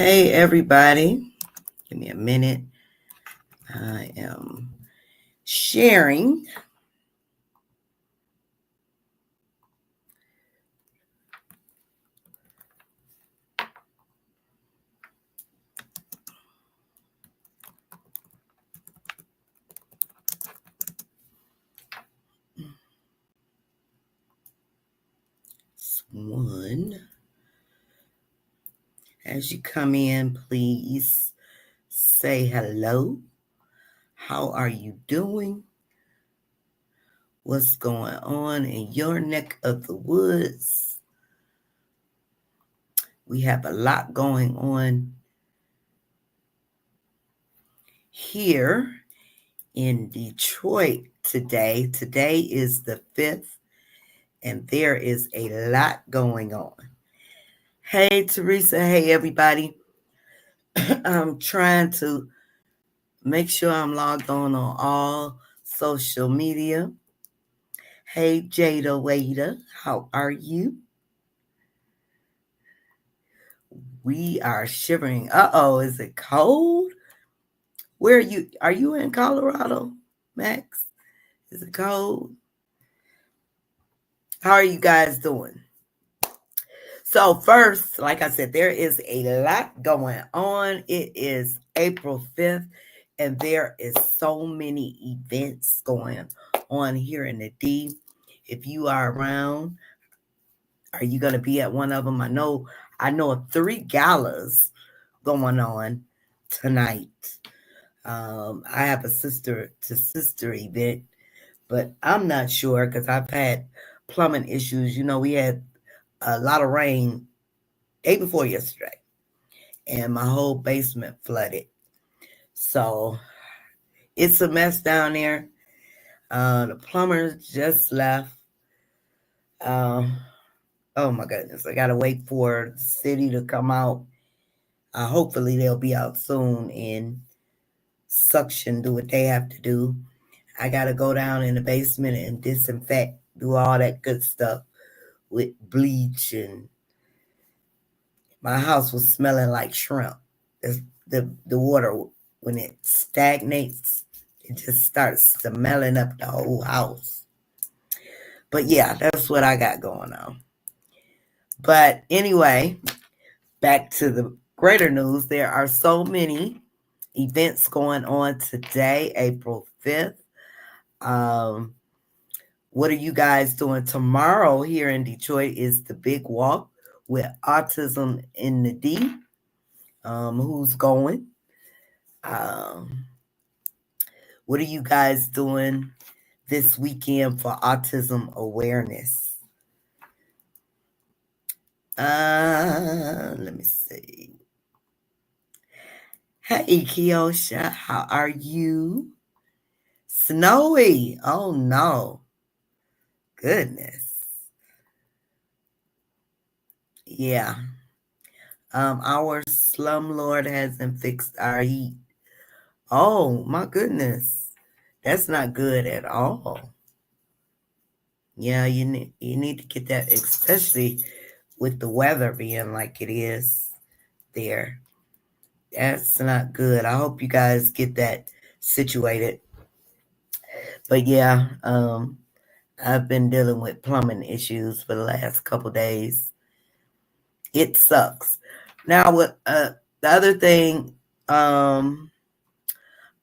Hey, everybody. Give me a minute. I am sharing. One. As you come in, please say hello. How are you doing? What's going on in your neck of the woods? We have a lot going on here in Detroit today. Today is the 5th, and there is a lot going on. Hey, Teresa. Hey, everybody. I'm trying to make sure I'm logged on all social media. Hey, Jada Waiter, how are you? We are shivering. Uh-oh, is it cold? Where are you? Are you in Colorado, Max? Is it cold? How are you guys doing? So first, like I said, there is a lot going on. It is April 5th, and there is so many events going on here in the D. If you are around, are you going to be at one of them? I know of 3 galas going on tonight. I have a sister to sister event, but I'm not sure because I've had plumbing issues. You know, we had a lot of rain day before yesterday, and my whole basement flooded. So it's a mess down there. The plumbers just left. Oh my goodness. I got to wait for the city to come out. Hopefully they'll be out soon and suction, do what they have to do. I got to go down in the basement and disinfect, do all that good stuff with bleach. And my house was smelling like shrimp. The water, when it stagnates, it just starts smelling up the whole house. But yeah, that's what I got going on. But anyway, back to the greater news. There are so many events going on today, April 5th. What are you guys doing? Tomorrow here in Detroit is the big walk with Autism in the D. Who's going? What are you guys doing this weekend for autism awareness? Let me see. Hey, Kiosha, how are you? Snowy. Oh, no. Goodness. Yeah. Our slumlord hasn't fixed our heat. Oh, my goodness. That's not good at all. Yeah, you need to get that, especially with the weather being like it is there. That's not good. I hope you guys get that situated. But yeah, I've been dealing with plumbing issues for the last couple days. It sucks. Now, with the other thing I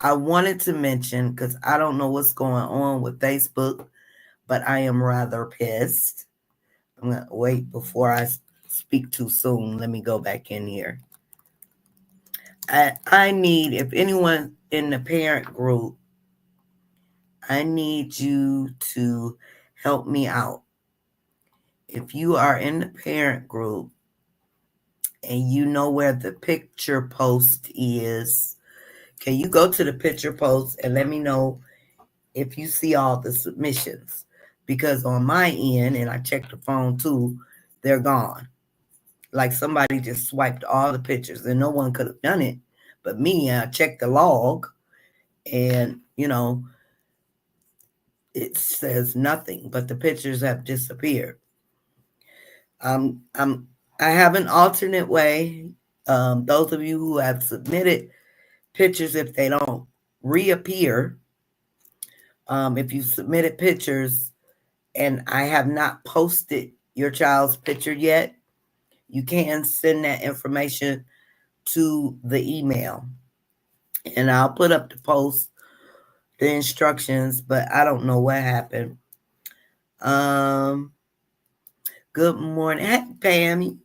wanted to mention, because I don't know what's going on with Facebook, but I am rather pissed. I'm going to wait before I speak too soon. Let me go back in here. I need, if anyone in the parent group, I need you to help me out. If you are in the parent group and you know where the picture post is, can you go to the picture post and let me know if you see all the submissions? Because on my end, and I checked the phone too, they're gone. Like somebody just swiped all the pictures and no one could have done it but me. I checked the log and, it says nothing, but the pictures have disappeared. I have an alternate way Those of you who have submitted pictures, if they don't reappear, if you submitted pictures and I have not posted your child's picture yet, you can send that information to the email. And I'll put up the post, the instructions, but I don't know what happened. Good morning. Hey, Pammy.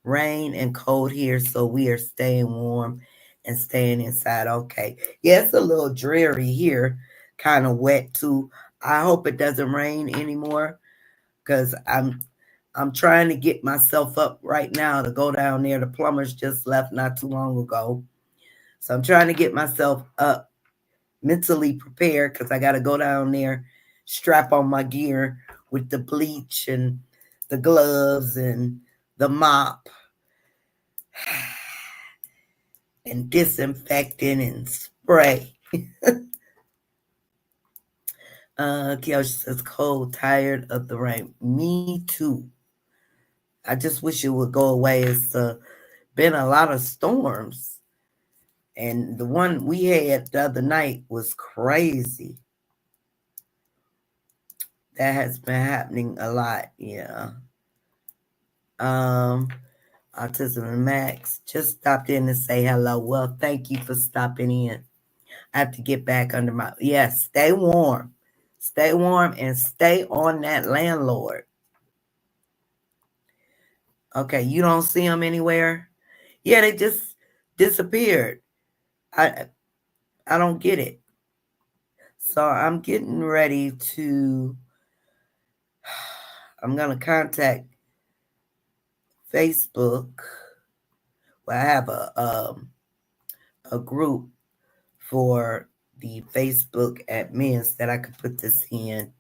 Rain and cold here, so we are staying warm and staying inside. Okay. Yeah, it's a little dreary here, kind of wet too. I hope it doesn't rain anymore because I'm trying to get myself up right now to go down there. The plumbers just left not too long ago. So I'm trying to get myself up, mentally prepared, because I got to go down there, strap on my gear with the bleach and the gloves and the mop and disinfectant and spray. Kiyoshi says, cold, tired of the rain. Me too. I just wish it would go away. It's been a lot of storms. And the one we had the other night was crazy. That has been happening a lot, yeah. Autism and Max just stopped in to say hello. Well, thank you for stopping in. I have to get back under my, yes, stay warm. Stay warm and stay on that landlord. Okay, you don't see them anywhere? Yeah, they just disappeared. I don't get it. So I'm getting ready to, I'm going to contact Facebook. Well, I have a group for the Facebook admins that I could put this in.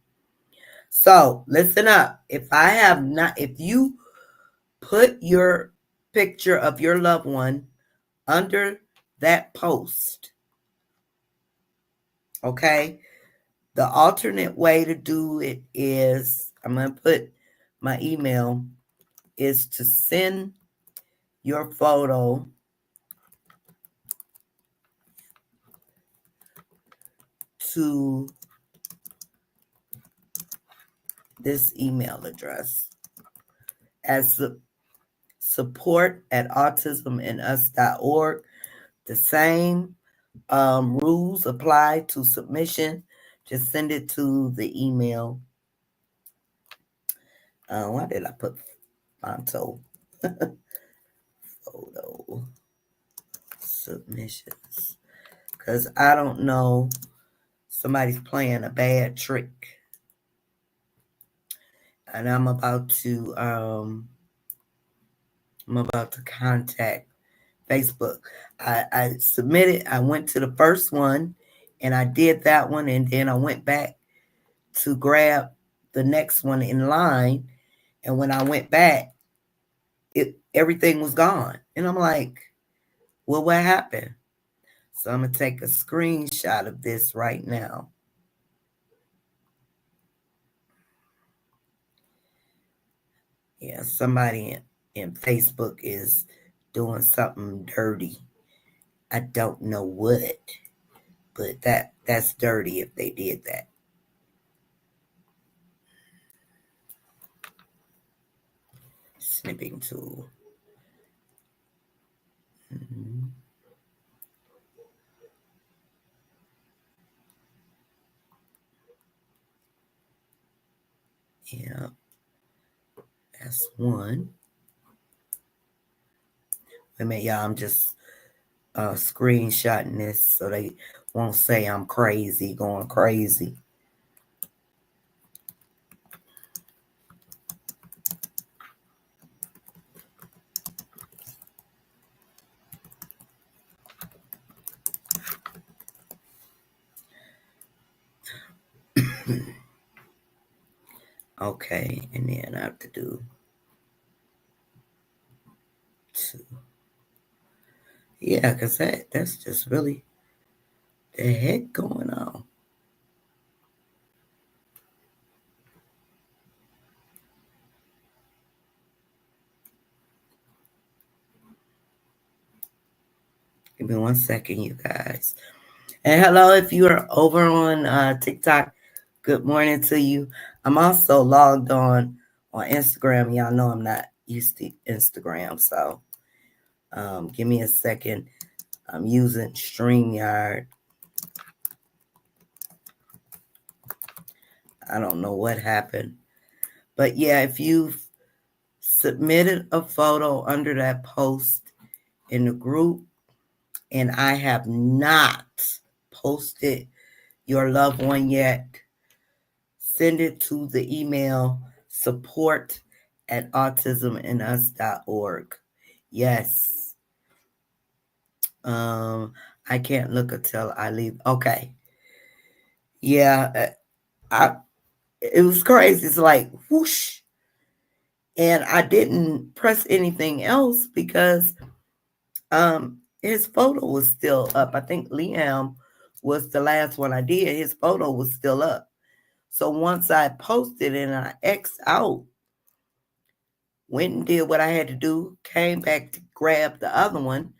So listen up. If you put your picture of your loved one under that post, okay, the alternate way to do it is, I'm going to put my email, is to send your photo to this email address as support@autismandus.org. The same rules apply to submission. Just send it to the email. Why did I put Fonto? Photo submissions. Because I don't know. Somebody's playing a bad trick. And I'm about to contact Facebook. I submitted, I went to the first one and I did that one, and then I went back to grab the next one in line. And when I went back, everything was gone. And I'm like, well, what happened? So I'm going to take a screenshot of this right now. Yeah, somebody in Facebook is doing something dirty. I don't know what, but that's dirty if they did that. Snipping tool. Mm-hmm. Yeah, that's one. Wait a minute, y'all. I'm just screenshotting this so they won't say I'm crazy, going crazy. Okay, and then I have to do two. Yeah, because that's just really the heck going on. Give me 1 second, you guys. And hello, if you are over on TikTok, good morning to you. I'm also logged on Instagram. Y'all know I'm not used to Instagram, so give me a second. I'm using StreamYard. I don't know what happened. But yeah, if you've submitted a photo under that post in the group and I have not posted your loved one yet, send it to the email support@autismandus.org. Yes. I can't look until I leave. Okay. Yeah, it was crazy. It's like whoosh. And I didn't press anything else because his photo was still up. I think Liam was the last one I did. His photo was still up. So once I posted and I X'd out, went and did what I had to do, came back to grab the other one,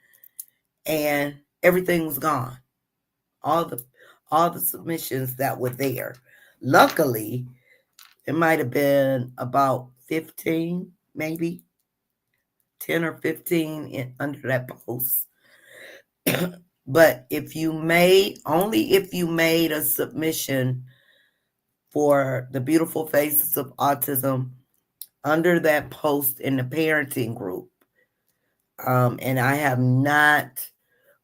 and everything was gone. All the submissions that were there. Luckily, it might have been about 15, maybe 10 or 15 under that post. But if you made a submission for the Beautiful Faces of Autism under that post in the parenting group, and I have not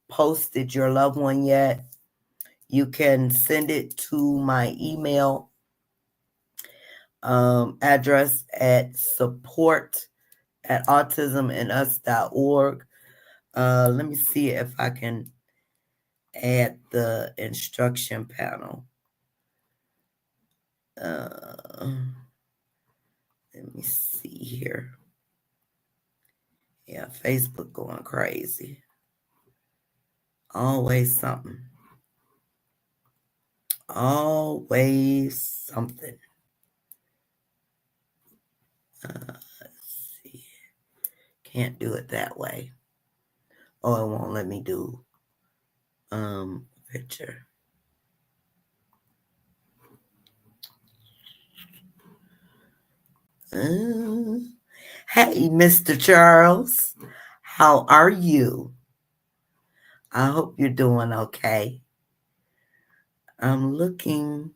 posted your loved one yet, you can send it to my email address at support@autismandus.org. Let me see if I can add the instruction panel. Let me see here. Yeah, Facebook going crazy. Always something. Always something. Let's see. Can't do it that way. Oh, it won't let me do picture. Hey, Mr. Charles. How are you? I hope you're doing okay. I'm looking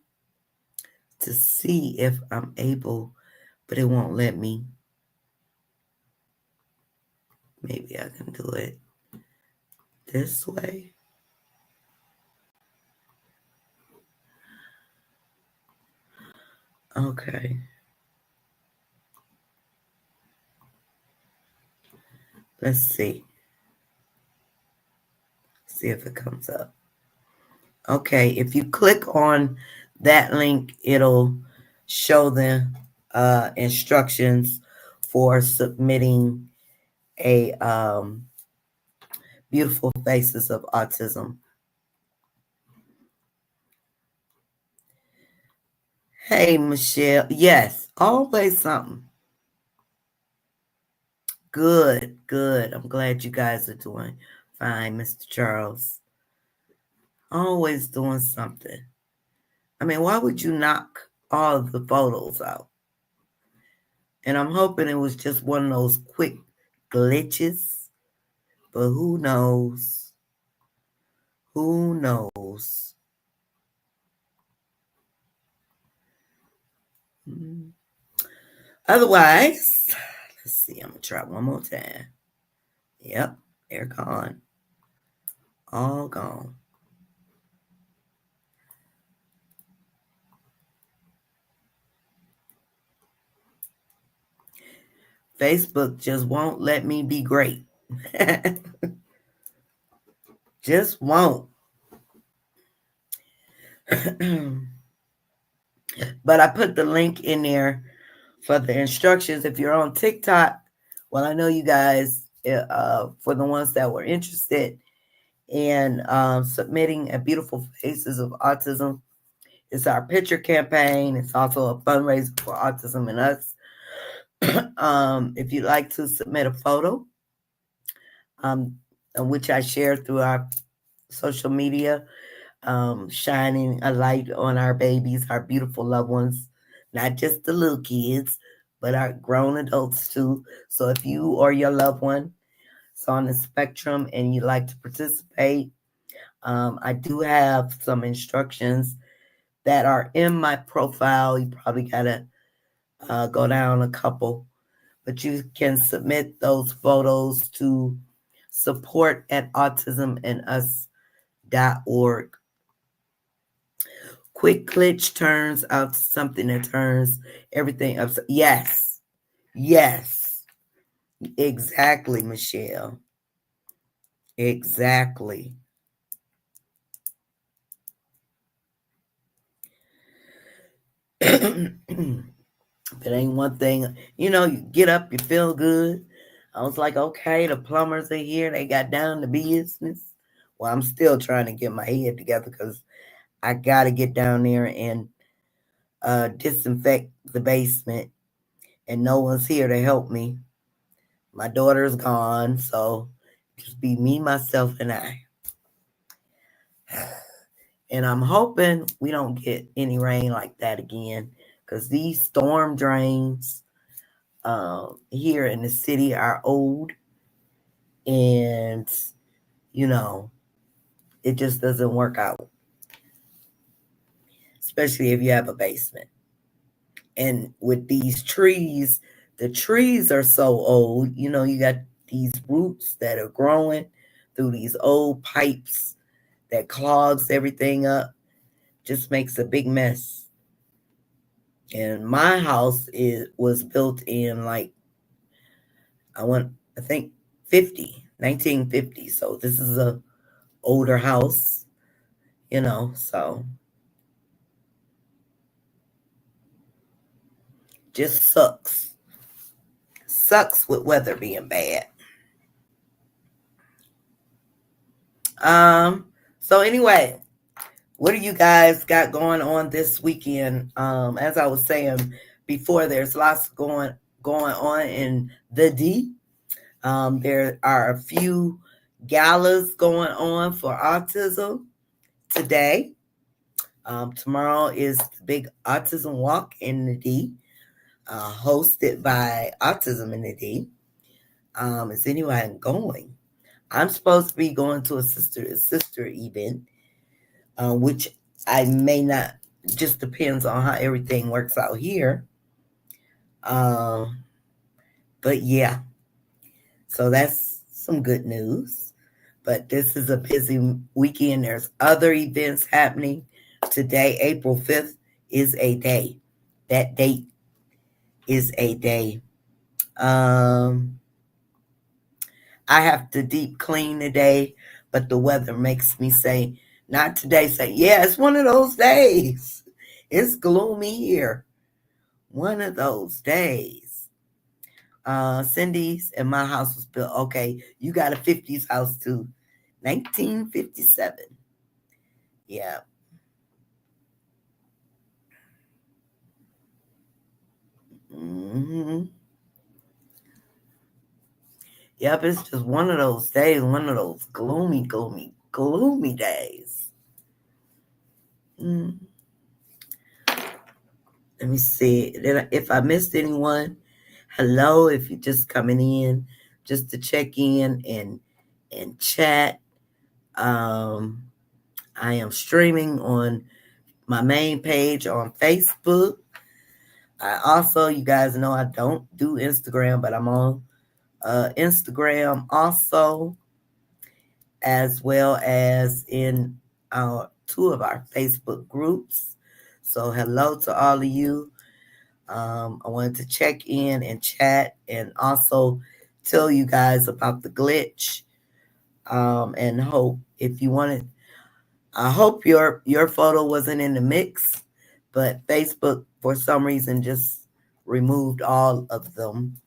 to see if I'm able, but it won't let me. Maybe I can do it this way. Okay. Let's see. See if it comes up. Okay, if you click on that link, it'll show the instructions for submitting a Beautiful Faces of Autism. Hey, Michelle. Yes, always something. Good, good. I'm glad you guys are doing fine, Mr. Charles. Always doing something. I mean, why would you knock all of the photos out? And I'm hoping it was just one of those quick glitches, but who knows? Who knows? Otherwise, let's see. I'm going to try one more time. Yep, they're gone. All gone. Facebook just won't let me be great. Just won't. But I put the link in there for the instructions. If you're on TikTok, well, I know you guys, for the ones that were interested in submitting a Beautiful Faces of Autism, it's our picture campaign. It's also a fundraiser for Autism and Us. If you'd like to submit a photo, which I share through our social media, shining a light on our babies, our beautiful loved ones, not just the little kids, but our grown adults too. So if you or your loved one is on the spectrum and you'd like to participate, I do have some instructions that are in my profile. You probably got to go down a couple, but you can submit those photos to support at autismandus.org. Quick glitch turns out to something that turns everything upside. Yes, yes, exactly, Michelle. Exactly. It ain't one thing, you get up, you feel good. I was like, okay, the plumbers are here. They got down to business. Well, I'm still trying to get my head together because I got to get down there and disinfect the basement. And no one's here to help me. My daughter's gone. So just be me, myself, and I. And I'm hoping we don't get any rain like that again because these storm drains here in the city are old, and you know it just doesn't work out, especially if you have a basement. And with these trees, the trees are so old. You got these roots that are growing through these old pipes that clogs everything up, just makes a big mess. And my house was built in, like, I think 1950. So this is a older house, so just sucks with weather being bad. um so anyway, what do you guys got going on this weekend? As I was saying before, there's lots going on in the D. There are a few galas going on for autism today. Tomorrow is the big autism walk in the D, hosted by Autism in the D. Is anyone going? I'm supposed to be going to a sister event, which I may not. Just depends on how everything works out here. Um, but yeah, so that's some good news. But this is a busy weekend. There's other events happening. Today, April 5th, is a day. That date is a day. Um, I have to deep clean today, but the weather makes me say, not today, say, yeah, it's one of those days. It's gloomy here. One of those days. Cindy's and my house was built. Okay, you got a 50s house too. 1957. Yeah. hmm Yep, it's just one of those days, one of those gloomy, gloomy, gloomy days. Mm. Let me see. If I missed anyone, hello. If you're just coming in, just to check in and chat. Um, I am streaming on my main page on Facebook. I also, you guys know I don't do Instagram, but I'm on Instagram also, as well as in our two of our Facebook groups. So hello to all of you. I wanted to check in and chat and also tell you guys about the glitch. And hope if you wanted, I hope your photo wasn't in the mix, but Facebook for some reason just removed all of them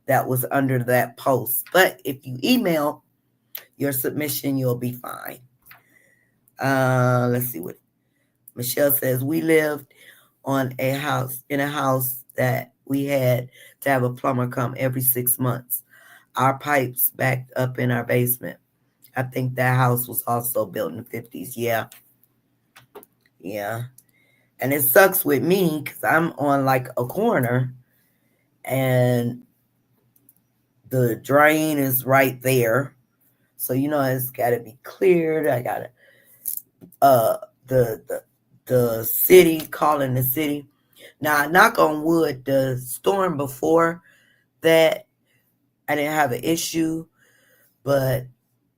that was under that post. But if you email your submission, you'll be fine. Let's see what Michelle says. We lived in a house that we had to have a plumber come every 6 months. Our pipes backed up in our basement. I think that house was also built in the 50s. Yeah. Yeah. And it sucks with me because I'm on like a corner and the drain is right there. So it's got to be cleared. I got to uh the the the city, calling the city. Now, knock on wood, the storm before that, I didn't have an issue, but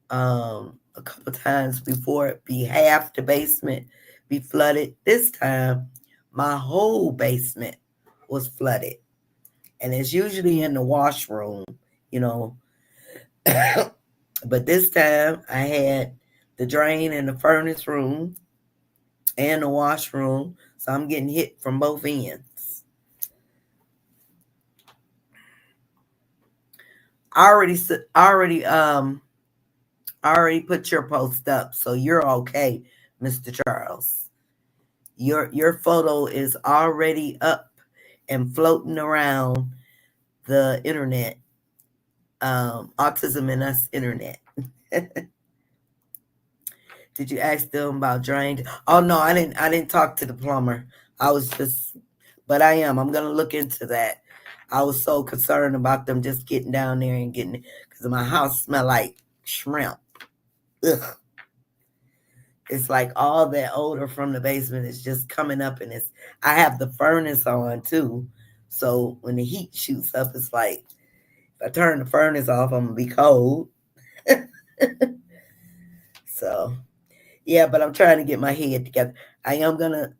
a couple times before it be half the basement be flooded. This time, my whole basement was flooded, and it's usually in the washroom, you know. But this time, I had the drain in the furnace room and the washroom, so I'm getting hit from both ends. I already put your post up, so you're okay, Mr. Charles. Your photo is already up and floating around the internet, Autism and Us internet. Did you ask them about drained? Oh no, I didn't. I didn't talk to the plumber. I was just, but I am. I'm gonna look into that. I was so concerned about them just getting down there and getting, because my house smelled like shrimp. Ugh. It's like all that odor from the basement is just coming up, and I have the furnace on too. So when the heat shoots up, it's like if I turn the furnace off, I'm gonna be cold. So yeah, but I'm trying to get my head together. I am gonna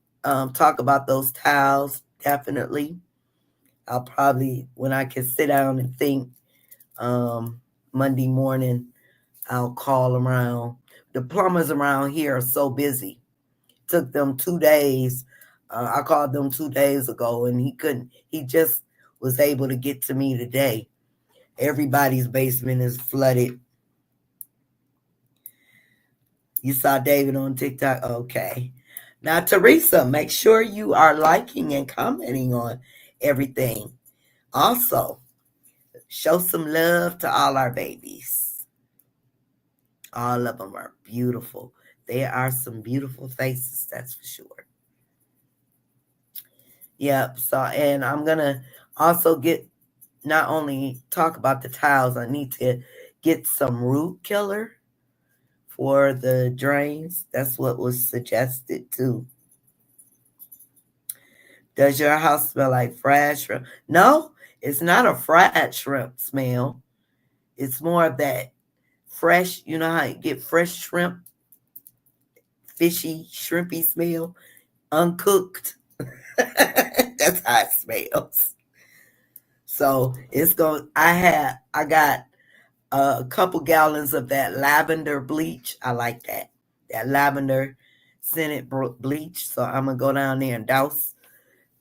talk about those towels, definitely. I'll probably, when I can sit down and think, um, Monday morning, I'll call around. The plumbers around here are so busy. Took them 2 days. I called them 2 days ago, and he couldn't. He just was able to get to me today. Everybody's basement is flooded. You saw David on TikTok? Okay. Now, Teresa, make sure you are liking and commenting on everything. Also, show some love to all our babies. All of them are beautiful. There are some beautiful faces, that's for sure. Yep. So, and I'm going to also not only talk about the tiles, I need to get some root killer for the drains. That's what was suggested too. Does your house smell like fried shrimp? No, it's not a fried shrimp smell. It's more of that fresh, you know how you get fresh shrimp, fishy, shrimpy smell, uncooked. That's how it smells. So I got a couple gallons of that lavender bleach. I like that lavender scented bleach. So I'm gonna go down there and douse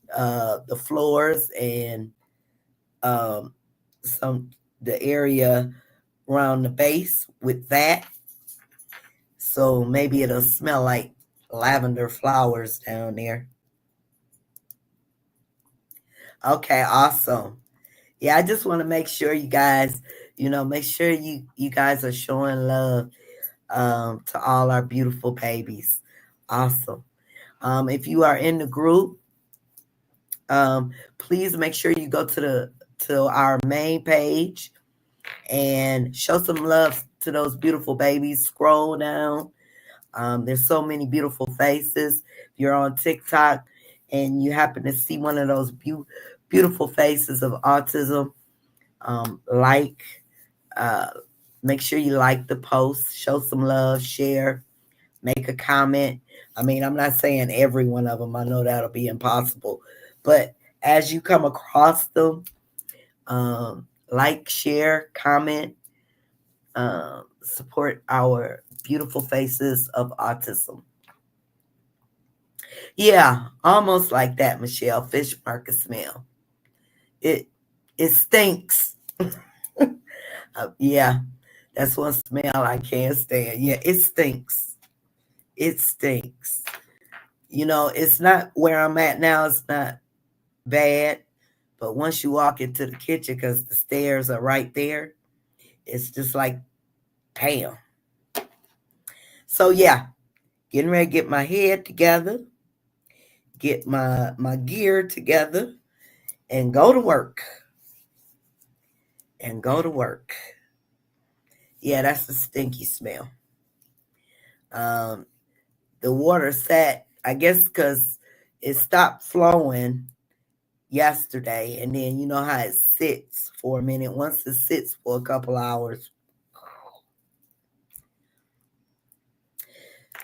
the floors and um, the area around the base with that. So maybe it'll smell like lavender flowers down there. Okay, awesome. Yeah, I just want to make sure you guys, make sure you guys are showing love to all our beautiful babies. Awesome. If you are in the group, please make sure you go to our main page and show some love to those beautiful babies. Scroll down. There's so many beautiful faces. If you're on TikTok and you happen to see one of those beautiful faces of autism, like, make sure you like the post, show some love, share, make a comment. I mean, I'm not saying every one of them. I know that'll be impossible. But as you come across them, like, share, comment, support our beautiful faces of autism. Yeah, almost like that, Michelle. Fish market smell. It stinks. Yeah, that's one smell I can't stand. Yeah, it stinks. It stinks. It's not where I'm at now. It's not bad. But once you walk into the kitchen, because the stairs are right there, it's just like, damn. So yeah, getting ready to get my head together, get my gear together, and go to work. And go to work. Yeah, that's the stinky smell. Um, the water sat, I guess, because it stopped flowing yesterday, and then you know how it sits for a minute. Once it sits for a couple hours,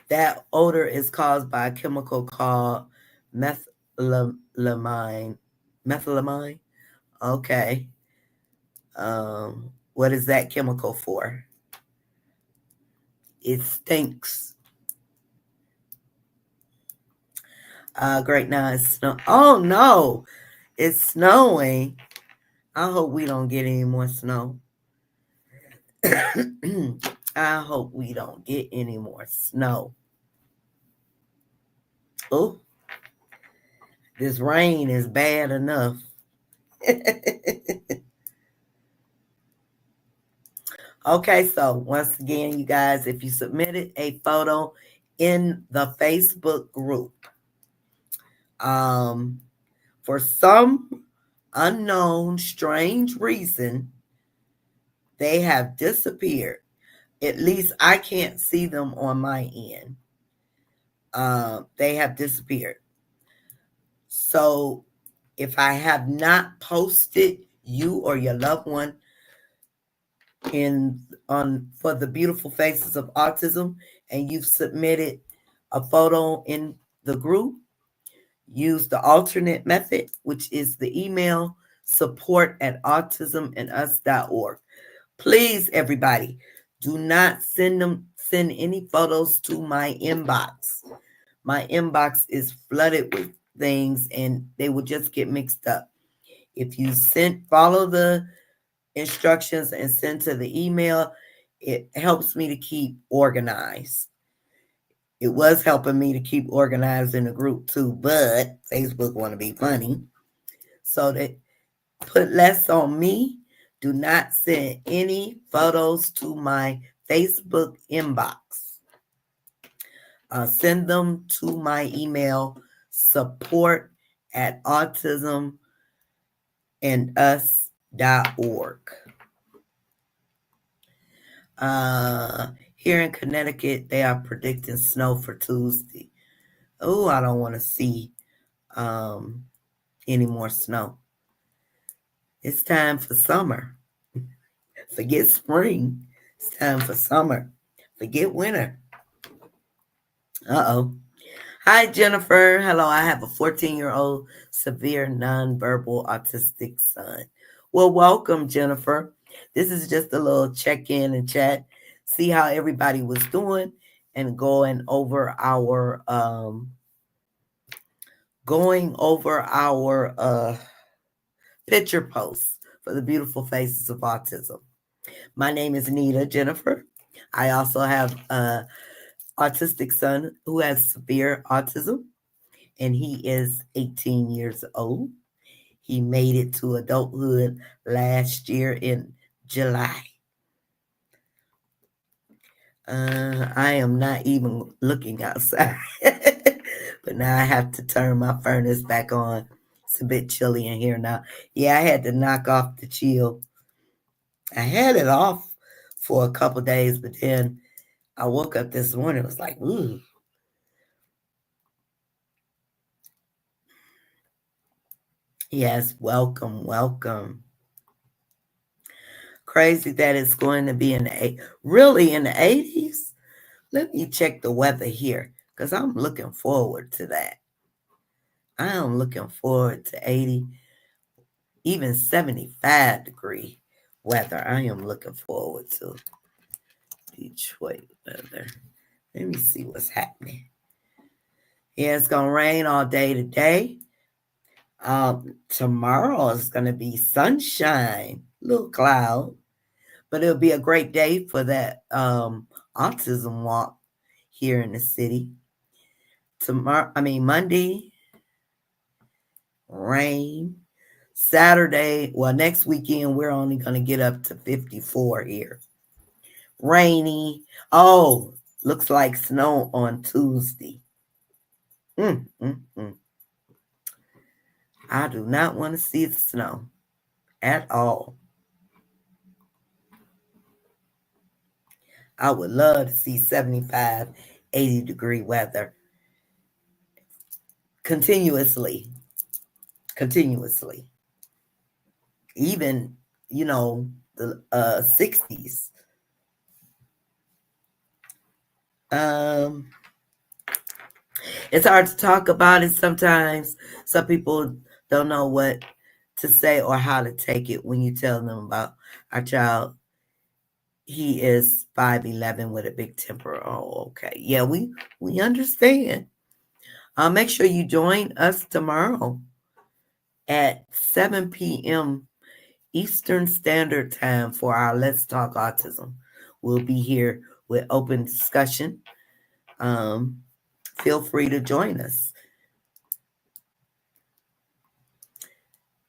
that odor is caused by a chemical called methylamine. Methylamine. Okay. What is that chemical for? It stinks. Great, now it's snow. Oh no, it's snowing. I hope we don't get any more snow. I hope we don't get any more snow. Oh, this rain is bad enough. Okay, so once again, you guys, if you submitted a photo in the Facebook group, for some unknown, strange reason, they have disappeared. At least I can't see them on my end. They have disappeared. So if I have not posted you or your loved one in on for the beautiful faces of autism, and you've submitted a photo in the group, use the alternate method, which is the email support@autismanduS.org. Please, everybody, do not send any photos to my inbox. My inbox is flooded with things and they will just get mixed up. If you follow the instructions and send to the email, it helps me to keep organized. It was helping me to keep organized in the group too, but Facebook want to be funny. So that put less on me. Do not send any photos to my Facebook inbox. Send them to my email support@autismanduS.org. Here in Connecticut, they are predicting snow for Tuesday. Oh, I don't want to see any more snow. It's time for summer. Forget spring. It's time for summer. Forget winter. Uh-oh. Hi, Jennifer. Hello, I have a 14-year-old severe nonverbal autistic son. Well, welcome, Jennifer. This is just a little check-in and chat, see how everybody was doing, and going over our picture posts for the beautiful faces of autism. My name is Nita Jennifer. I also have a autistic son who has severe autism, and he is 18 years old. He made it to adulthood last year in July. I am not even looking outside, but now I have to turn my furnace back on. It's a bit chilly in here now. Yeah, I had to knock off the chill. I had it off for a couple days, but then I woke up this morning. It was like, ooh. Yes, welcome, welcome. Crazy that it's going to be really in the 80s. Let me check the weather here because I'm looking forward to that. I am looking forward to 80, even 75-degree weather. I am looking forward to Detroit weather. Let me see what's happening. Yeah, it's going to rain all day today. Tomorrow is going to be sunshine, little cloud, but it'll be a great day for that autism walk here in the city. Monday, rain. Saturday, well, next weekend, we're only going to get up to 54 here. Rainy. Oh, Looks like snow on Tuesday. Mm, mm, mm. I do not want to see the snow at all. I would love to see 75, 80-degree weather continuously, continuously. Even, the 60s. Um, it's hard to talk about it sometimes. Some people don't know what to say or how to take it when you tell them about our child. He is 5'11" with a big temper. Oh, okay. Yeah, we understand. Make sure you join us tomorrow at 7 p.m. Eastern Standard Time for our Let's Talk Autism. We'll be here with open discussion. Um, feel free to join us.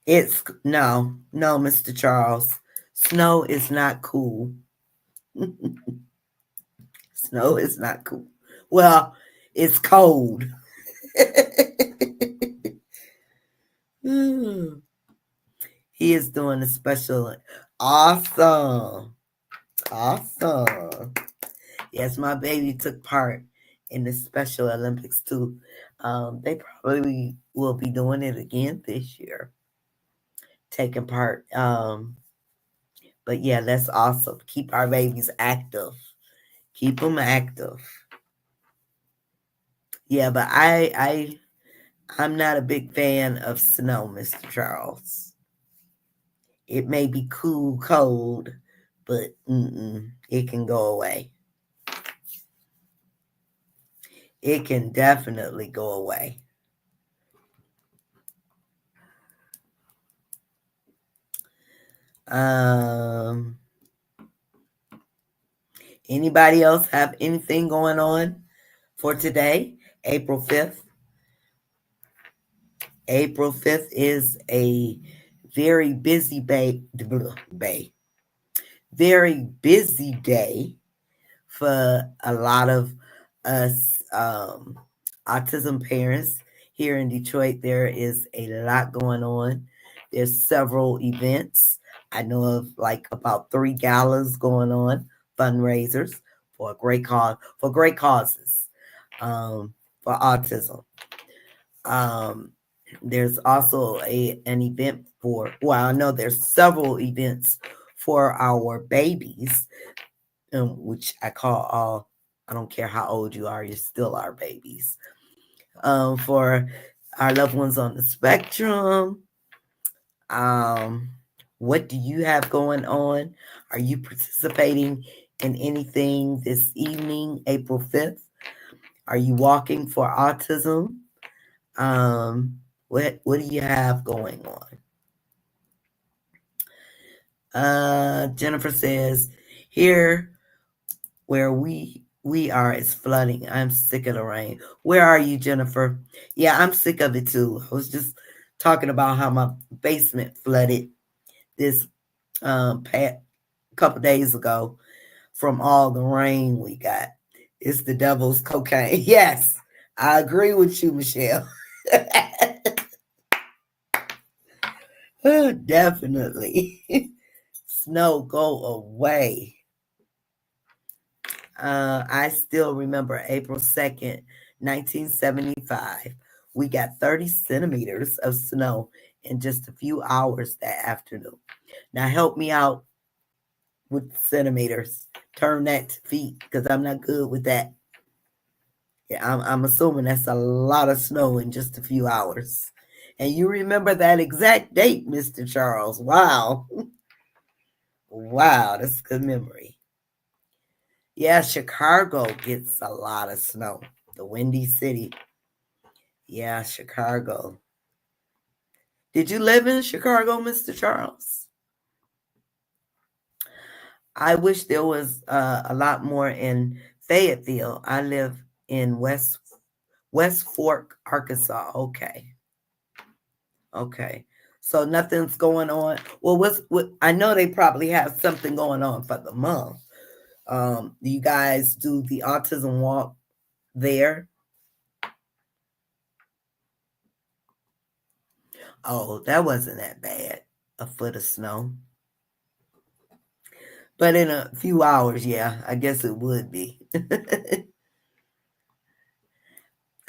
No, Mr. Charles. Snow is not cool. Snow is not cool. Well, it's cold. He is doing a special. Awesome. Awesome. Yes, my baby took part in the Special Olympics too. They probably will be doing it again this year, taking part. But yeah, that's awesome. Keep our babies active. Keep them active. Yeah, but I'm not a big fan of snow, Mr. Charles. It may be cool, cold, but it can go away. It can definitely go away. Anybody else have anything going on for today, April 5th? April 5th is a very busy very busy day for a lot of us autism parents here in Detroit. There is a lot going on. There's several events. I know of like about 3 galas going on, fundraisers for great causes for autism. There's also an event I know there's several events for our babies, which I call all. I don't care how old you are, you're still our babies. For our loved ones on the spectrum. What do you have going on? Are you participating in anything this evening, April 5th? Are you walking for autism? What do you have going on? Jennifer says, here where we are is flooding. I'm sick of the rain. Where are you, Jennifer? Yeah, I'm sick of it too. I was just talking about how my basement flooded this couple days ago from all the rain we got. It's the devil's cocaine. Yes, I agree with you, Michelle. Definitely. Snow, go away. I still remember April 2nd, 1975. We got 30 centimeters of snow in just a few hours that afternoon. Now, help me out with centimeters. Turn that to feet because I'm not good with that. Yeah, I'm assuming that's a lot of snow in just a few hours. And you remember that exact date, Mr. Charles. Wow. Wow, that's a good memory. Yeah, Chicago gets a lot of snow. The Windy City. Yeah, Chicago. Did you live in Chicago, Mr. Charles? I wish there was a lot more in Fayetteville. I live in West Fork, Arkansas. Okay. Okay. So nothing's going on. Well, what I know they probably have something going on for the month. Do you guys do the autism walk there? Oh, that wasn't that bad. A foot of snow. But in a few hours, yeah, I guess it would be.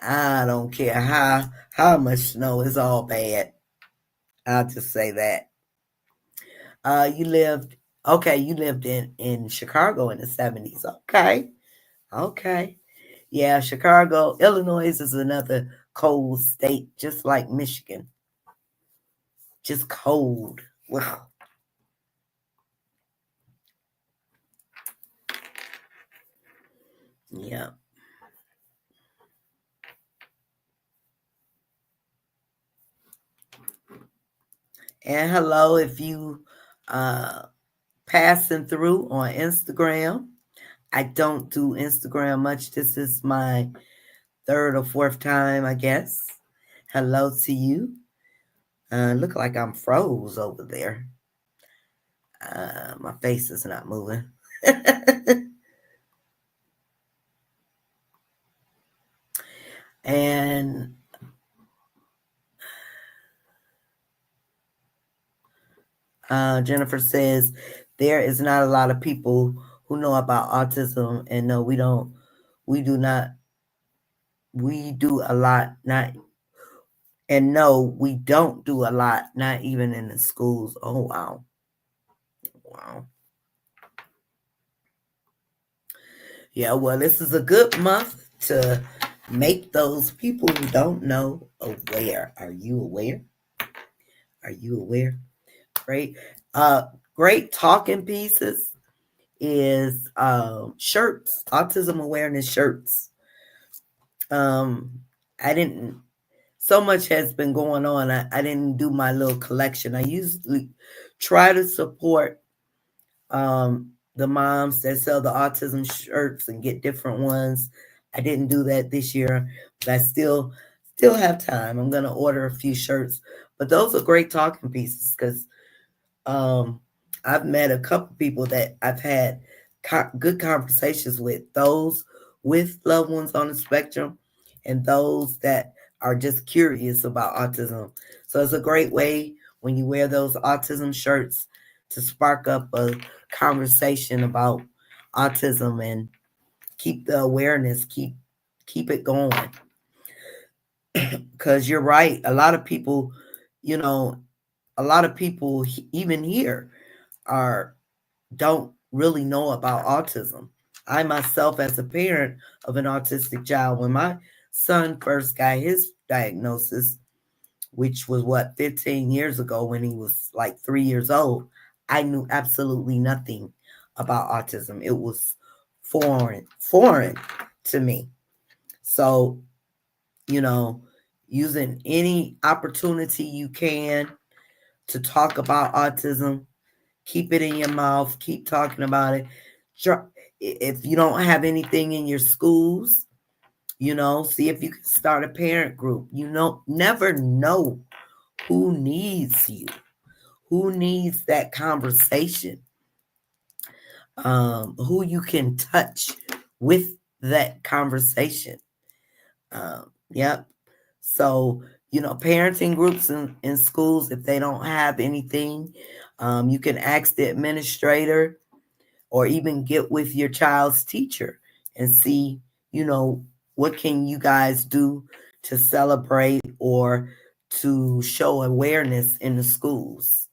I don't care how much snow is all bad. I'll just say that. You lived okay, you lived in Chicago in the 70s. Okay. Okay. Yeah, Chicago, Illinois is another cold state, just like Michigan. Just cold. Wow. Yeah. And hello, if you uh passing through on Instagram. I don't do Instagram much. This is my third or fourth time, I guess. Hello to you. Look like I'm froze over there. My face is not moving. And Jennifer says there is not a lot of people who know about autism, and no, we don't. We do not. We do a lot, not, and no, we don't do a lot, not even in the schools. Oh wow, wow. Yeah, well, this is a good month to make those people who don't know aware. Are you aware? Are you aware? Great. Uh, Great talking pieces is shirts, autism awareness shirts. I didn't. So much has been going on. I didn't do my little collection. I usually try to support the moms that sell the autism shirts and get different ones. I didn't do that this year, but I still have time. I'm gonna order a few shirts. But those are great talking pieces because um, I've met a couple people that I've had good conversations with, those with loved ones on the spectrum and those that are just curious about autism. So it's a great way when you wear those autism shirts to spark up a conversation about autism and keep the awareness, keep it going. Because you're right, a lot of people, you know, a lot of people even here are don't really know about autism. I myself, as a parent of an autistic child, when my son first got his diagnosis, which was what, 15 years ago when he was like 3 years old, I knew absolutely nothing about autism. It was foreign to me. So, you know, using any opportunity you can to talk about autism, keep it in your mouth, keep talking about it. If you don't have anything in your schools, see if you can start a parent group. Never know who needs you, who needs that conversation, who you can touch with that conversation. Yep. So, parenting groups in schools, if they don't have anything, you can ask the administrator or even get with your child's teacher and see, what can you guys do to celebrate or to show awareness in the schools.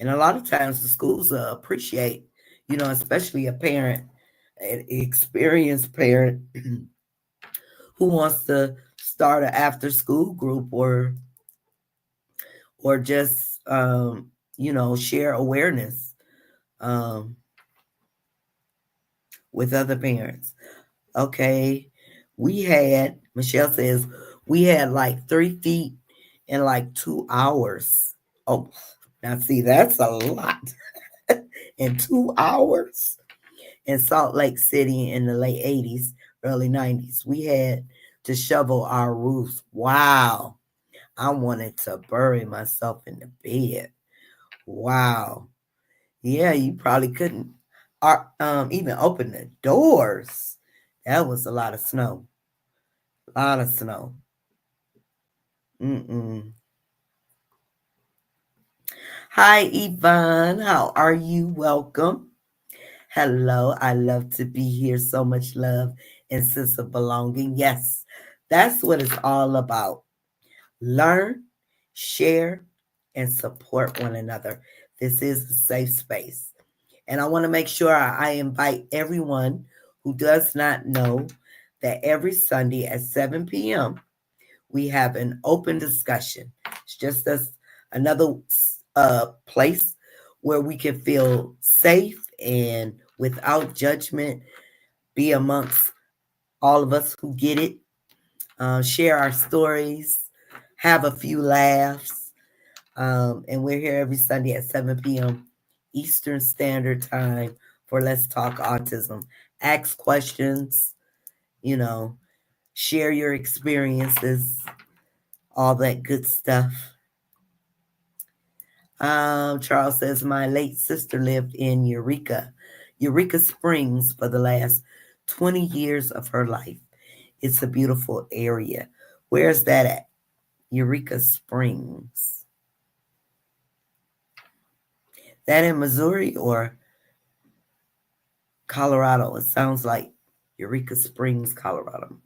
And a lot of times the schools appreciate, especially a parent, an experienced parent who wants to start an after school group or just share awareness um, with other parents. Okay, Michelle says we had like 3 feet in like 2 hours. Oh, now see, that's a lot. In 2 hours in Salt Lake City in the late 80s, early 90s, we had to shovel our roofs. Wow. I wanted to bury myself in the bed. Wow. Yeah, you probably couldn't even open the doors. That was a lot of snow. A lot of snow. Mm-mm. Hi, Yvonne. How are you? Welcome. Hello. I love to be here. So much love and sense of belonging. Yes, that's what it's all about. Learn, share, and support one another. This is a safe space. And I want to make sure I invite everyone who does not know that every Sunday at 7 p.m., we have an open discussion. It's just another place where we can feel safe and without judgment, be amongst all of us who get it, share our stories, have a few laughs. And we're here every Sunday at 7 p.m. Eastern Standard Time for Let's Talk Autism. Ask questions, you know, share your experiences, all that good stuff. Charles says, my late sister lived in Eureka Springs for the last 20 years of her life. It's a beautiful area. Where's that at? Eureka Springs. That in Missouri or Colorado? It sounds like Eureka Springs, Colorado.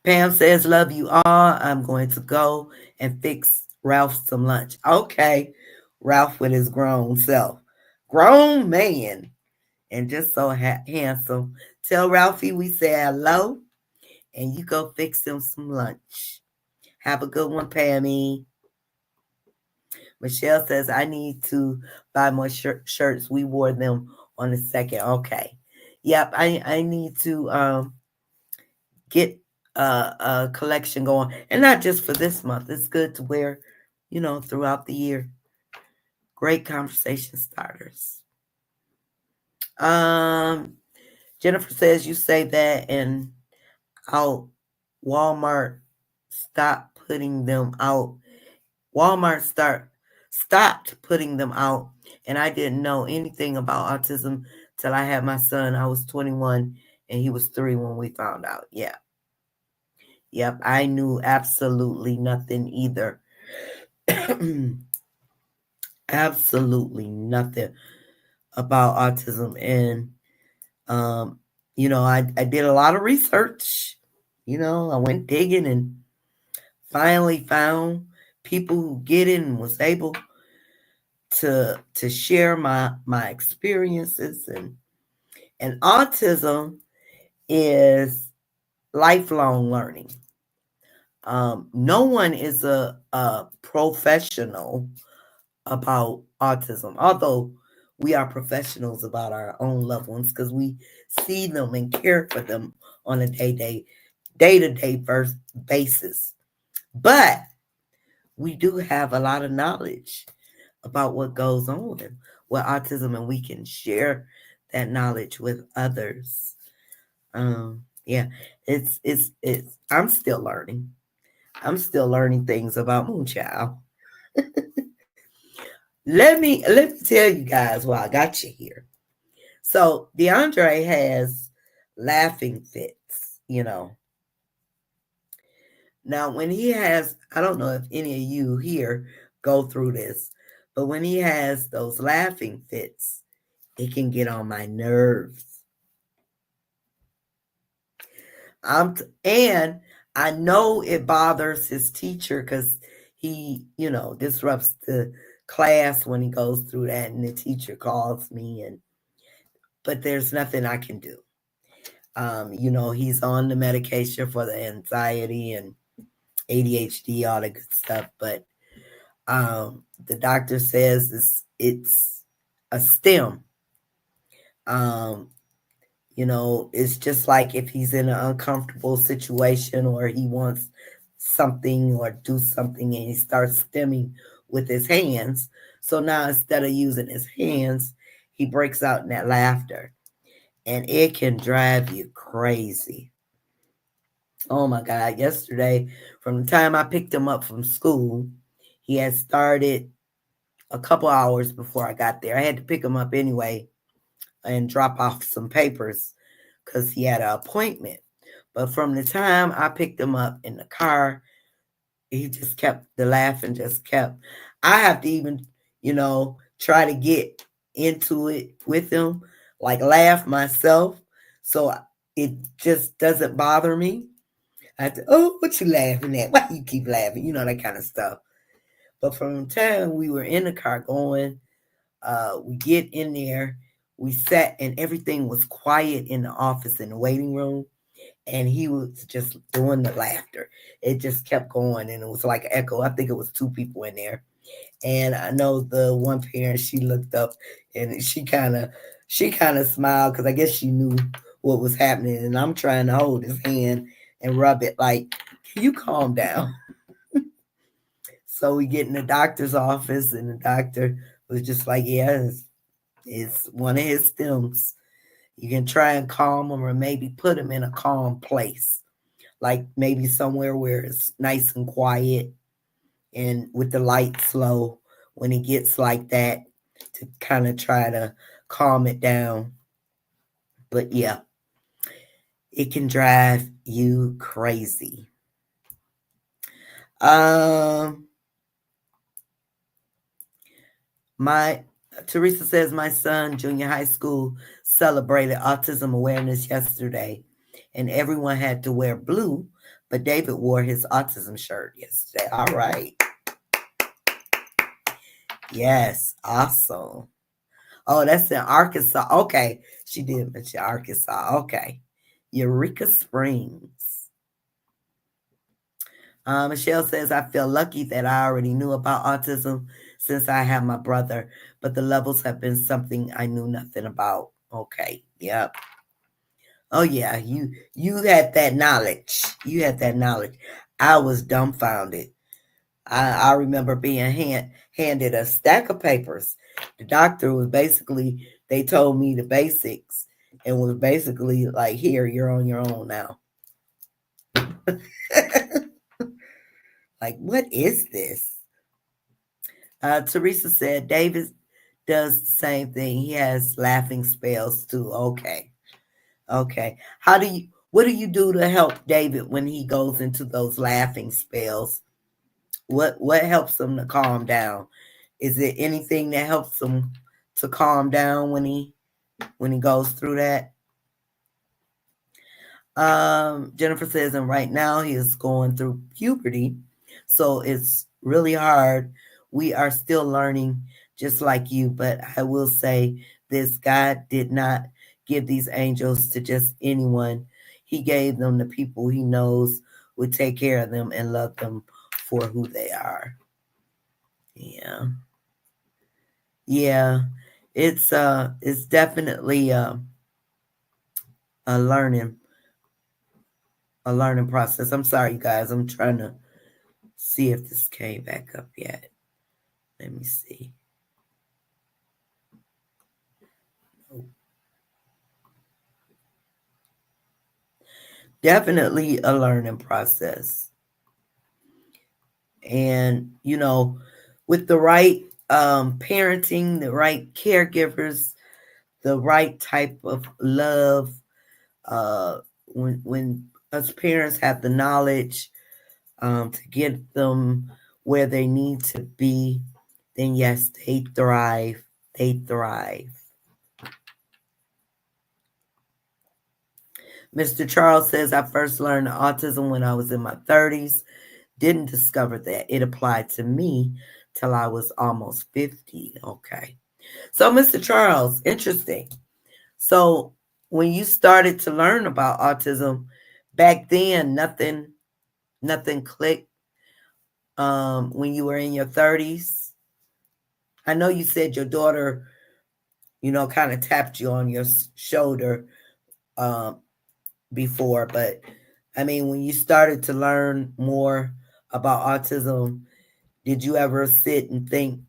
Pam says, love you all. I'm going to go and fix Ralph some lunch. Okay. Ralph with his grown self. Grown man. And just so handsome. Tell Ralphie we say hello and you go fix him some lunch. Have a good one, Pammy. Michelle says, I need to buy more shirts. We wore them on the 2nd. Okay. Yep, I need to get a collection going. And not just for this month. It's good to wear, throughout the year. Great conversation starters. Jennifer says you say that and out Walmart stopped putting them out. Walmart stopped putting them out, and I didn't know anything about autism till I had my son. I was 21 and he was 3 when we found out. Yeah. Yep, I knew absolutely nothing either. Absolutely nothing about autism. And I did a lot of research. I went digging and finally found people who get it and was able to share my experiences. And autism is lifelong learning. No one is a professional about autism, although we are professionals about our own loved ones because we see them and care for them on a day-to-day basis. But we do have a lot of knowledge about what goes on with autism, and we can share that knowledge with others. Yeah, it's I'm still learning. I'm still learning things about Moonchild. Let me tell you guys why I got you here. So DeAndre has laughing fits. Now when he has, I don't know if any of you here go through this, but when he has those laughing fits, it can get on my nerves. And I know it bothers his teacher because he, disrupts the class when he goes through that, and the teacher calls me, but there's nothing I can do. He's on the medication for the anxiety and ADHD, all the good stuff, but the doctor says it's a stem. It's just like if he's in an uncomfortable situation or he wants something or do something and he starts stemming with his hands. So now instead of using his hands, he breaks out in that laughter. And it can drive you crazy. Oh my God. Yesterday, from the time I picked him up from school, he had started a couple hours before I got there. I had to pick him up anyway and drop off some papers because he had an appointment. But from the time I picked him up in the car, he just kept the laughing, just kept. I have to even, try to get into it with him, like laugh myself, so it just doesn't bother me. I have to, oh, what you laughing at? Why you keep laughing? That kind of stuff. But from the time we were in the car going, we get in there, we sat, and everything was quiet in the office in the waiting room, and he was just doing the laughter. It just kept going, and it was like an echo. I think it was two people in there, and I know the one parent. She looked up, and she kind of smiled because I guess she knew what was happening, and I'm trying to hold his hand and rub it like, can you calm down? So we get in the doctor's office, and the doctor was just like, yeah, it's one of his stems. You can try and calm him or maybe put him in a calm place, like maybe somewhere where it's nice and quiet and with the lights low when he gets like that, to kind of try to calm it down. But yeah, it can drive you crazy. Um, my Teresa says my son, junior high school, celebrated Autism Awareness yesterday, and everyone had to wear blue, but David wore his autism shirt yesterday. All right. Yes, awesome. Oh, that's in Arkansas. Okay. She did mention Arkansas. Okay. Eureka Springs. Michelle says, I feel lucky that I already knew about autism since I have my brother, but the levels have been something I knew nothing about. Okay. Yep. Oh yeah, you had that knowledge. You had that knowledge. I was dumbfounded. I remember being handed a stack of papers. The doctor was basically, they told me the basics and was basically like, here, you're on your own now. Like, what is this? Teresa said David does the same thing. He has laughing spells too. Okay. Okay. What do you do to help David when he goes into those laughing spells? What helps him to calm down? Is it anything that helps him to calm down when he goes through that? Jennifer says, and right now he is going through puberty, so it's really hard. We are still learning just like you, but I will say this: God did not give these angels to just anyone. He gave them to people he knows would take care of them and love them for who they are. Yeah. Yeah. It's definitely a learning a learning process. I'm sorry, you guys. I'm trying to see if this came back up yet. Let me see. Definitely a learning process. And, with the right parenting, the right caregivers, the right type of love, when us parents have the knowledge to get them where they need to be, then yes, they thrive. They thrive. Mr. Charles says, I first learned autism when I was in my 30s. Didn't discover that it applied to me till I was almost 50. Okay. So, Mr. Charles, interesting. So, when you started to learn about autism back then, nothing clicked when you were in your 30s. I know you said your daughter, kind of tapped you on your shoulder um, before, but I mean, when you started to learn more about autism, did you ever sit and think,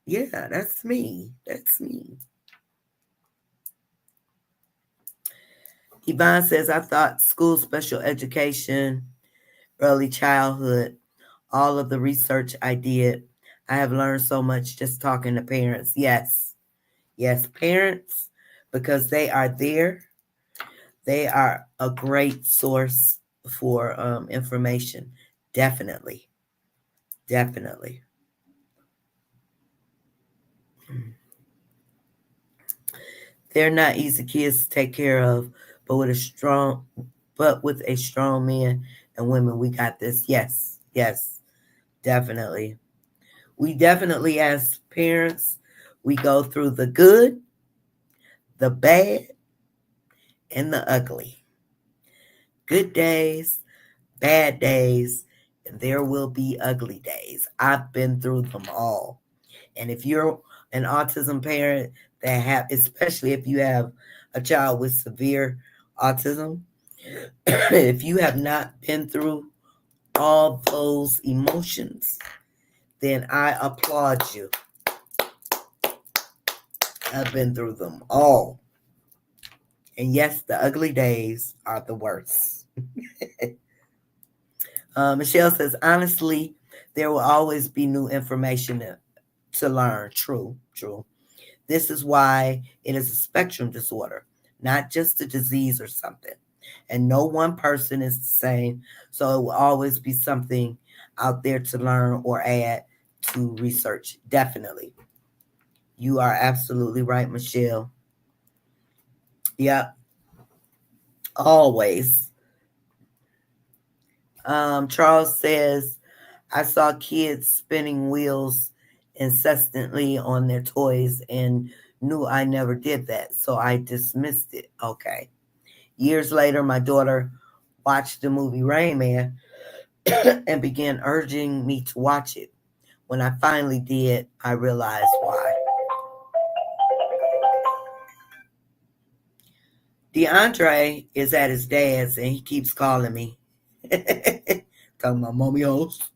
yeah, that's me. That's me. Yvonne says, I thought school special education, early childhood, all of the research I did, I have learned so much just talking to parents. Yes. Yes, parents, because they are there. They are a great source for information. Definitely. Definitely. They're not easy kids to take care of, but with a strong man and women, we got this. Yes. Yes. Definitely. We definitely, as parents, we go through the good, the bad, and the ugly. Good days, bad days, and there will be ugly days. I've been through them all. And if you're an autism parent that have, especially if you have a child with severe autism, if you have not been through all those emotions, then I applaud you. I've been through them all. And yes, the ugly days are the worst. Michelle says, honestly, there will always be new information to learn. True, true. This is why it is a spectrum disorder, not just a disease or something. And no one person is the same. So it will always be something out there to learn or add to research. Definitely. You are absolutely right, Michelle. Yep. Always. Charles says, I saw kids spinning wheels incessantly on their toys and knew I never did that, so I dismissed it. Okay. Years later, my daughter watched the movie Rain Man and began urging me to watch it. When I finally did, I realized why. DeAndre is at his dad's and he keeps calling me. Talking about mommy host.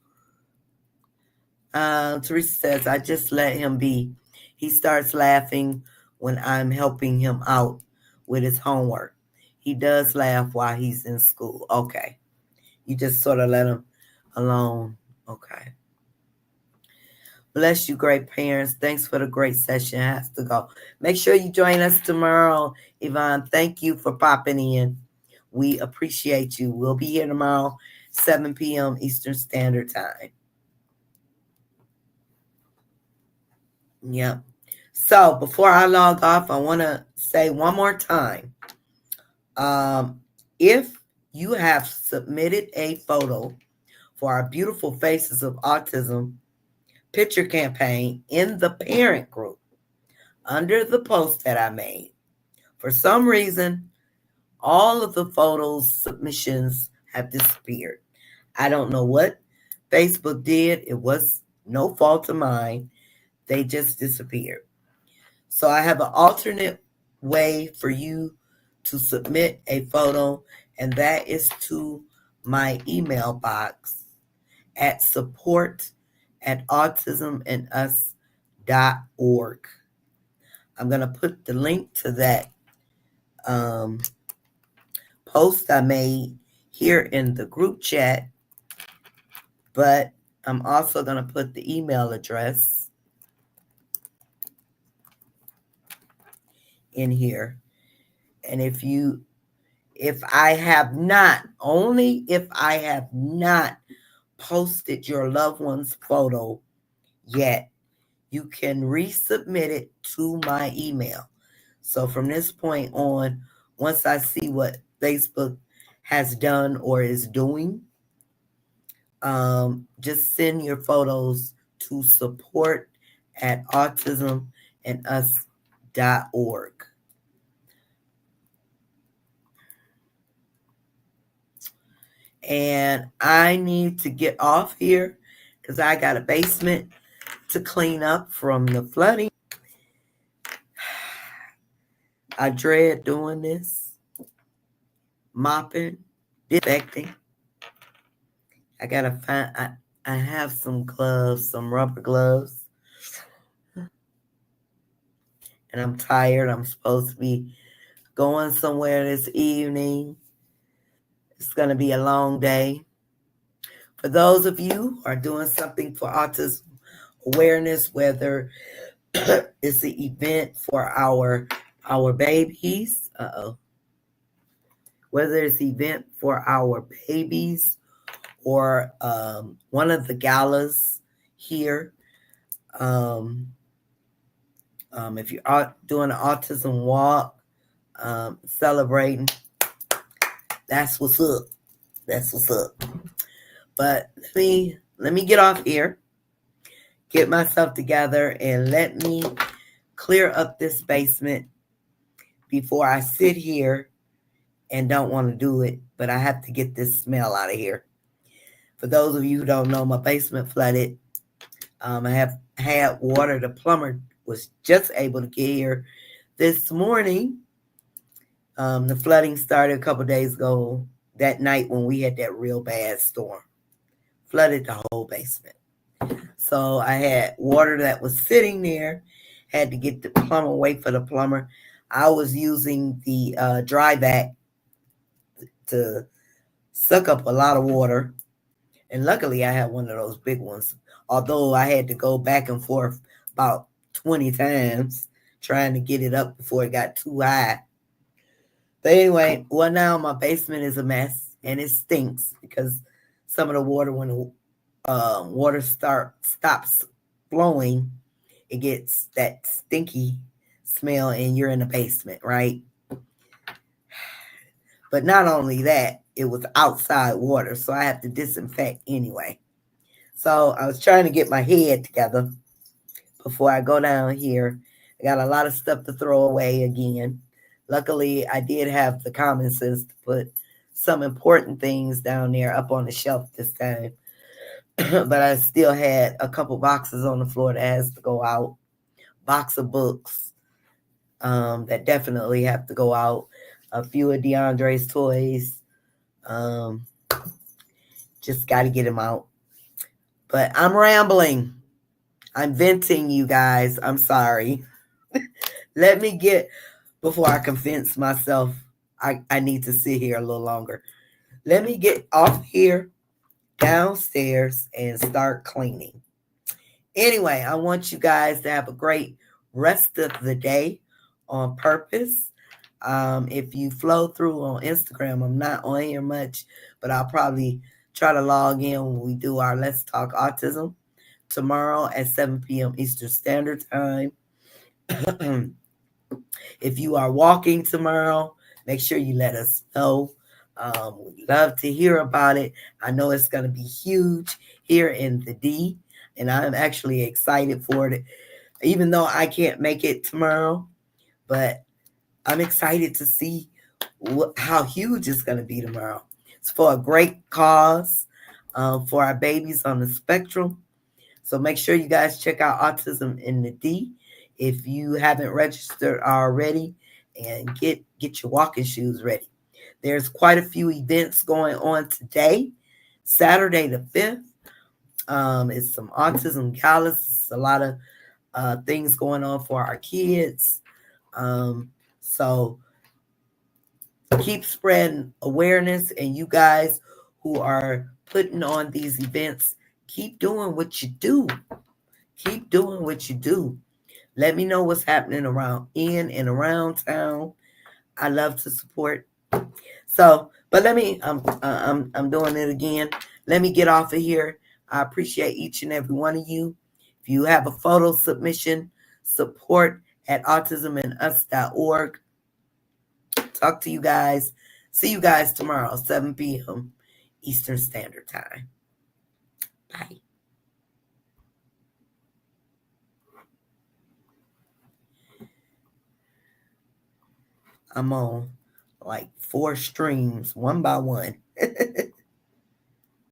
Teresa says, I just let him be. He starts laughing when I'm helping him out with his homework. He does laugh while he's in school. Okay. You just sort of let him alone. Okay. Bless you, great parents. Thanks for the great session. I have to go. Make sure you join us tomorrow, Yvonne. Thank you for popping in. We appreciate you. We'll be here tomorrow, 7 p.m. Eastern Standard Time. Yep. So before I log off, I want to say one more time. If you have submitted a photo for our Beautiful Faces of Autism picture campaign in the parent group under the post that I made, for some reason, all of the photos submissions have disappeared. I don't know what Facebook did. It was no fault of mine. They just disappeared. So I have an alternate way for you to submit a photo, and that is to my email box at support@autismandus.org. I'm going to put the link to that post I made here in the group chat, but I'm also going to put the email address in here. And if I have not, only if I have not posted your loved one's photo yet, you can resubmit it to my email. So from this point on, once I see what Facebook has done or is doing, just send your photos to support@autismandus.org. And I need to get off here because I got a basement to clean up from the flooding. I dread doing this, mopping, disinfecting. I gotta find. I have some gloves, some rubber gloves, and I'm tired. I'm supposed to be going somewhere this evening. It's gonna be a long day. For those of you who are doing something for autism awareness, whether it's an event for our babies. Whether it's an event for our babies or one of the galas here. Um, if you're out doing an autism walk, celebrating, that's what's up. That's what's up. But let me get off here, get myself together, and let me clear up this basement before I sit here and don't want to do it. But I have to get this smell out of here. For those of you who don't know, my basement flooded. I have had water. The plumber was just able to get here this morning. The flooding started a couple days ago, that night when we had that real bad storm. Flooded the whole basement. So I had water that was sitting there, had to get the plumber, wait for the plumber. I was using the dry vac to suck up a lot of water. And luckily I had one of those big ones, although I had to go back and forth about 20 times trying to get it up before it got too high. But anyway, well, now my basement is a mess and it stinks because some of the water, when the water stops flowing, it gets that stinky smell and you're in the basement, right? But not only that, it was outside water, so I have to disinfect anyway. So I was trying to get my head together before I go down here. I got a lot of stuff to throw away again. Luckily, I did have the common sense to put some important things down there up on the shelf this time. But I still had a couple boxes on the floor that has to go out. Box of books that definitely have to go out. A few of DeAndre's toys. Just got to get them out. But I'm rambling. I'm venting, you guys. I'm sorry. Let me get, before I convince myself I need to sit here a little longer. Let me get off here, downstairs, and start cleaning. Anyway, I want you guys to have a great rest of the day on purpose. If you flow through on Instagram, I'm not on here much, but I'll probably try to log in when we do our Let's Talk Autism tomorrow at 7 p.m. Eastern Standard Time. If you are walking tomorrow, make sure you let us know. We'd love to hear about it. I know it's going to be huge here in the D, and I'm actually excited for it, even though I can't make it tomorrow. But I'm excited to see how huge it's going to be tomorrow. It's for a great cause for our babies on the spectrum. So make sure you guys check out Autism in the D if you haven't registered already, and get your walking shoes ready. There's quite a few events going on today, Saturday the 5th. It's some autism galas. It's a lot of things going on for our kids. So keep spreading awareness, and you guys who are putting on these events, keep doing what you do. Keep doing what you do. Let me know what's happening in and around town. I love to support. So, but let me, I'm doing it again. Let me get off of here. I appreciate each and every one of you. If you have a photo submission, support at autismandus.org. Talk to you guys. See you guys tomorrow, 7 p.m. Eastern Standard Time. Bye. I'm on like 4 streams, one by one.